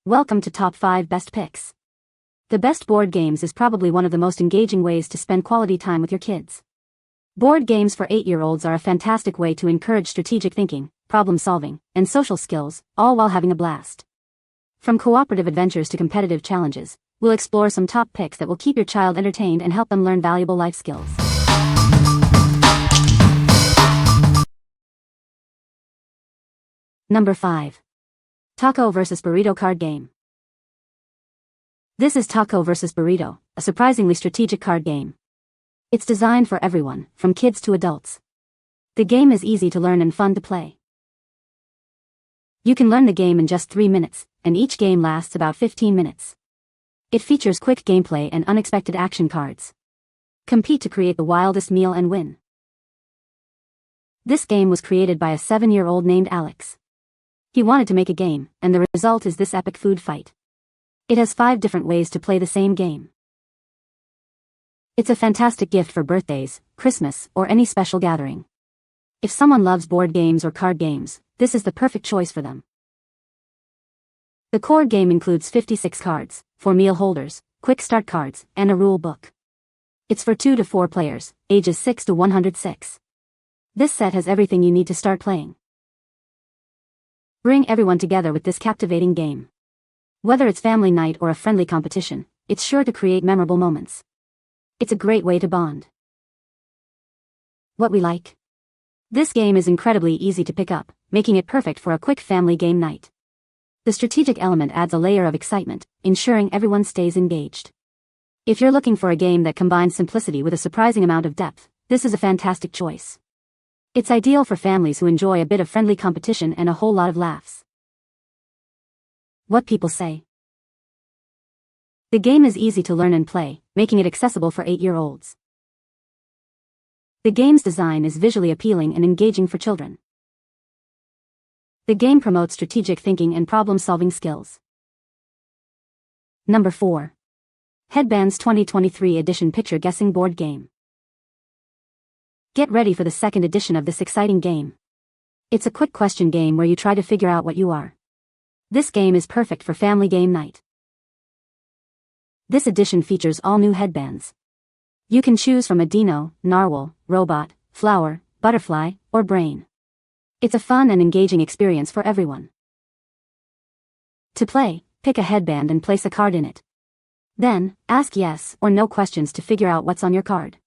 Welcome to Top 5 Best Picks. The best board games is probably one of the most engaging ways to spend quality time with your kids. Board games for 8-year-olds are a fantastic way to encourage strategic thinking, problem solving, and social skills, all while having a blast. From cooperative adventures to competitive challenges, we'll explore some top picks that will keep your child entertained and help them learn valuable life skills. Number 5. Taco vs. Burrito card game. This is Taco vs. Burrito, a surprisingly strategic card game. It's designed for everyone, from kids to adults. The game is easy to learn and fun to play. You can learn the game in just 3 minutes, and each game lasts about 15 minutes. It features quick gameplay and unexpected action cards. Compete to create the wildest meal and win. This game was created by a 7-year-old named Alex. He wanted to make a game, and the result is this epic food fight. It has 5 different ways to play the same game. It's a fantastic gift for birthdays, Christmas, or any special gathering. If someone loves board games or card games, this is the perfect choice for them. The core game includes 56 cards, 4 meal holders, quick start cards, and a rule book. It's for 2 to 4 players, ages 6 to 106. This set has everything you need to start playing. Bring everyone together with this captivating game. Whether it's family night or a friendly competition, it's sure to create memorable moments. It's a great way to bond. What we like. This game is incredibly easy to pick up, making it perfect for a quick family game night. The strategic element adds a layer of excitement, ensuring everyone stays engaged. If you're looking for a game that combines simplicity with a surprising amount of depth, this is a fantastic choice. It's ideal for families who enjoy a bit of friendly competition and a whole lot of laughs. What people say. The game is easy to learn and play, making it accessible for 8-year-olds. The game's design is visually appealing and engaging for children. The game promotes strategic thinking and problem-solving skills. Number 4. Hedbanz 2023 edition picture guessing board game. Get ready for the second edition of this exciting game. It's a quick question game where you try to figure out what you are. This game is perfect for family game night. This edition features all new headbands. You can choose from a dino, narwhal, robot, flower, butterfly, or brain. It's a fun and engaging experience for everyone. To play, pick a headband and place a card in it. Then, ask yes or no questions to figure out what's on your card.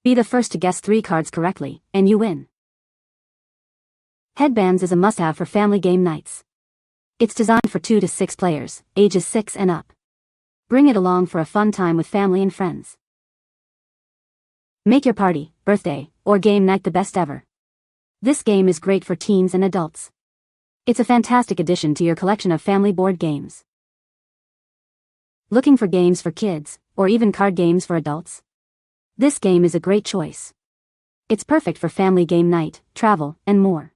Be the first to guess 3 cards correctly, and you win. Hedbanz is a must-have for family game nights. It's designed for 2 to 6 players, ages 6 and up. Bring it along for a fun time with family and friends. Make your party, birthday, or game night the best ever. This game is great for teens and adults. It's a fantastic addition to your collection of family board games. Looking for games for kids, or even card games for adults? This game is a great choice. It's perfect for family game night, travel, and more.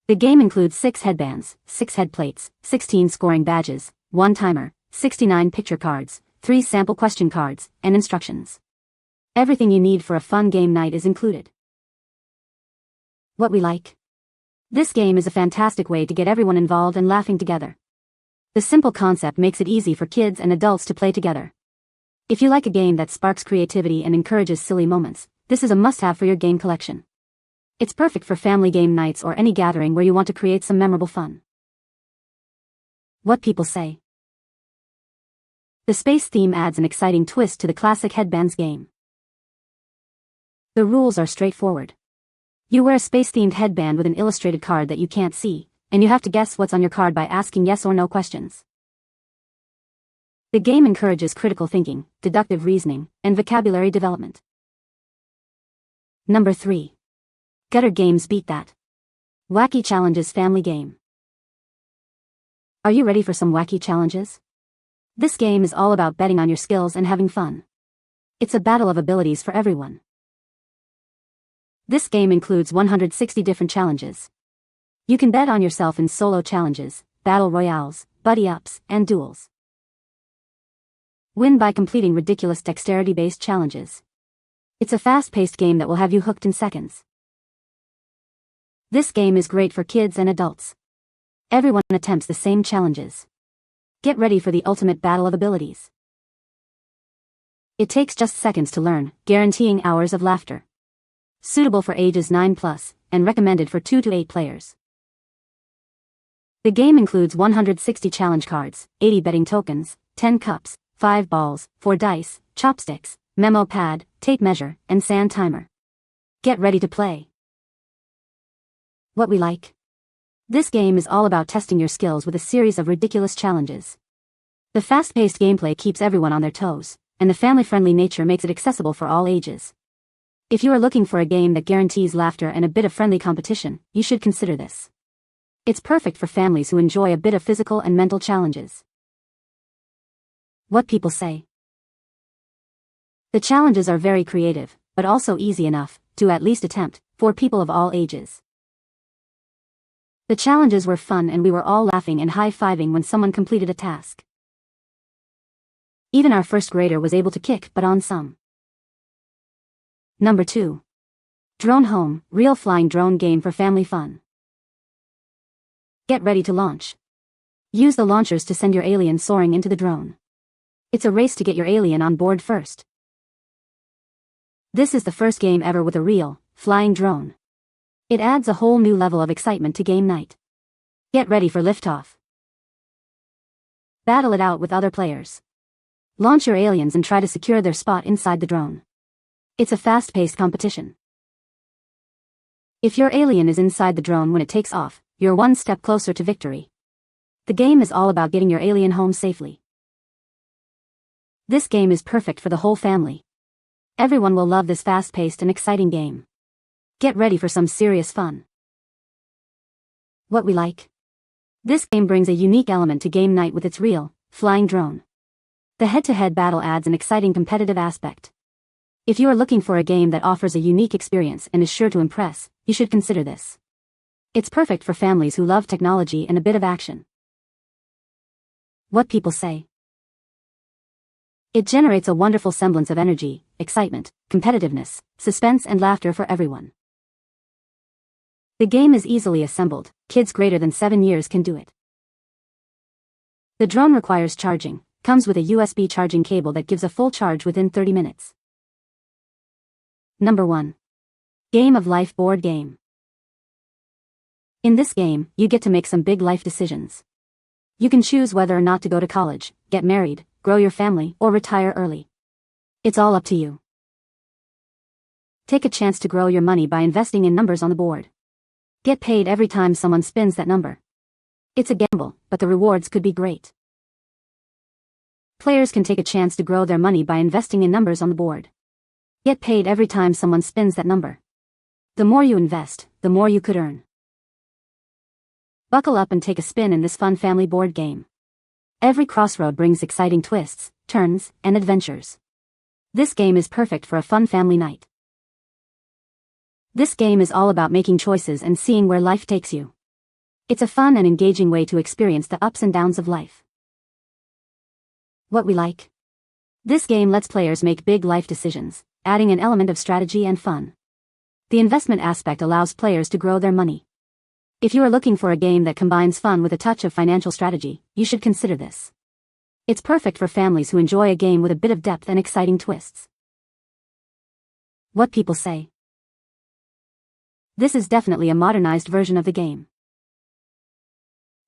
The game includes 6 headbands, 6 head plates, 16 scoring badges, 1 timer, 69 picture cards, 3 sample question cards, and instructions. Everything you need for a fun game night is included. What we like. This game is a fantastic way to get everyone involved and laughing together. The simple concept makes it easy for kids and adults to play together. If you like a game that sparks creativity and encourages silly moments, this is a must-have for your game collection. It's perfect for family game nights or any gathering where you want to create some memorable fun. What people say. The space theme adds an exciting twist to the classic Hedbanz game. The rules are straightforward. You wear a space-themed headband with an illustrated card that you can't see, and you have to guess what's on your card by asking yes or no questions. The game encourages critical thinking, deductive reasoning, and vocabulary development. Number 3. Gutter games beat that. Wacky challenges family game. Are you ready for some wacky challenges? This game is all about betting on your skills and having fun. It's a battle of abilities for everyone. This game includes 160 different challenges. You can bet on yourself in solo challenges, battle royales, buddy-ups, and duels. Win by completing ridiculous dexterity-based challenges. It's a fast-paced game that will have you hooked in seconds. This game is great for kids and adults. Everyone attempts the same challenges. Get ready for the ultimate battle of abilities. It takes just seconds to learn, guaranteeing hours of laughter. Suitable for ages 9+, and recommended for 2 to 8 players. The game includes 160 challenge cards, 80 betting tokens, 10 cups, 5 balls, 4 dice, chopsticks, memo pad, tape measure, and sand timer. Get ready to play. What we like? This game is all about testing your skills with a series of ridiculous challenges. The fast-paced gameplay keeps everyone on their toes, and the family-friendly nature makes it accessible for all ages. If you are looking for a game that guarantees laughter and a bit of friendly competition, you should consider this. It's perfect for families who enjoy a bit of physical and mental challenges. What people say. The challenges are very creative, but also easy enough to at least attempt for people of all ages. The challenges were fun and we were all laughing and high-fiving when someone completed a task. Even our first grader was able to kick butt on some. Number 2. Drone Home, real flying drone game for family fun. Get ready to launch. Use the launchers to send your alien soaring into the drone. It's a race to get your alien on board first. This is the first game ever with a real, flying drone. It adds a whole new level of excitement to game night. Get ready for liftoff. Battle it out with other players. Launch your aliens and try to secure their spot inside the drone. It's a fast-paced competition. If your alien is inside the drone when it takes off, you're one step closer to victory. The game is all about getting your alien home safely. This game is perfect for the whole family. Everyone will love this fast-paced and exciting game. Get ready for some serious fun. What we like? This game brings a unique element to game night with its real, flying drone. The head-to-head battle adds an exciting competitive aspect. If you are looking for a game that offers a unique experience and is sure to impress, you should consider this. It's perfect for families who love technology and a bit of action. What people say. It generates a wonderful semblance of energy, excitement, competitiveness, suspense and laughter for everyone. The game is easily assembled, kids greater than 7 years can do it. The drone requires charging, comes with a USB charging cable that gives a full charge within 30 minutes. Number 1. Game of Life board game. In this game, you get to make some big life decisions. You can choose whether or not to go to college, get married, grow your family, or retire early. It's all up to you. Take a chance to grow your money by investing in numbers on the board. Get paid every time someone spins that number. It's a gamble, but the rewards could be great. Players can take a chance to grow their money by investing in numbers on the board. Get paid every time someone spins that number. The more you invest, the more you could earn. Buckle up and take a spin in this fun family board game. Every crossroad brings exciting twists, turns, and adventures. This game is perfect for a fun family night. This game is all about making choices and seeing where life takes you. It's a fun and engaging way to experience the ups and downs of life. What we like? This game lets players make big life decisions, adding an element of strategy and fun. The investment aspect allows players to grow their money. If you are looking for a game that combines fun with a touch of financial strategy, you should consider this. It's perfect for families who enjoy a game with a bit of depth and exciting twists. What people say. This is definitely a modernized version of the game.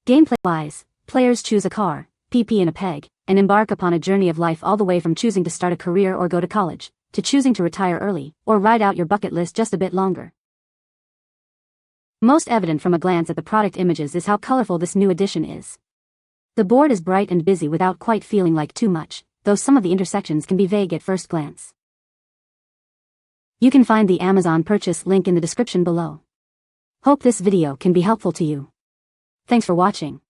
Gameplay-wise, players choose a car, PP in a peg, and embark upon a journey of life all the way from choosing to start a career or go to college, to choosing to retire early, or ride out your bucket list just a bit longer. Most evident from a glance at the product images is how colorful this new edition is. The board is bright and busy without quite feeling like too much, though some of the intersections can be vague at first glance. You can find the Amazon purchase link in the description below. Hope this video can be helpful to you. Thanks for watching.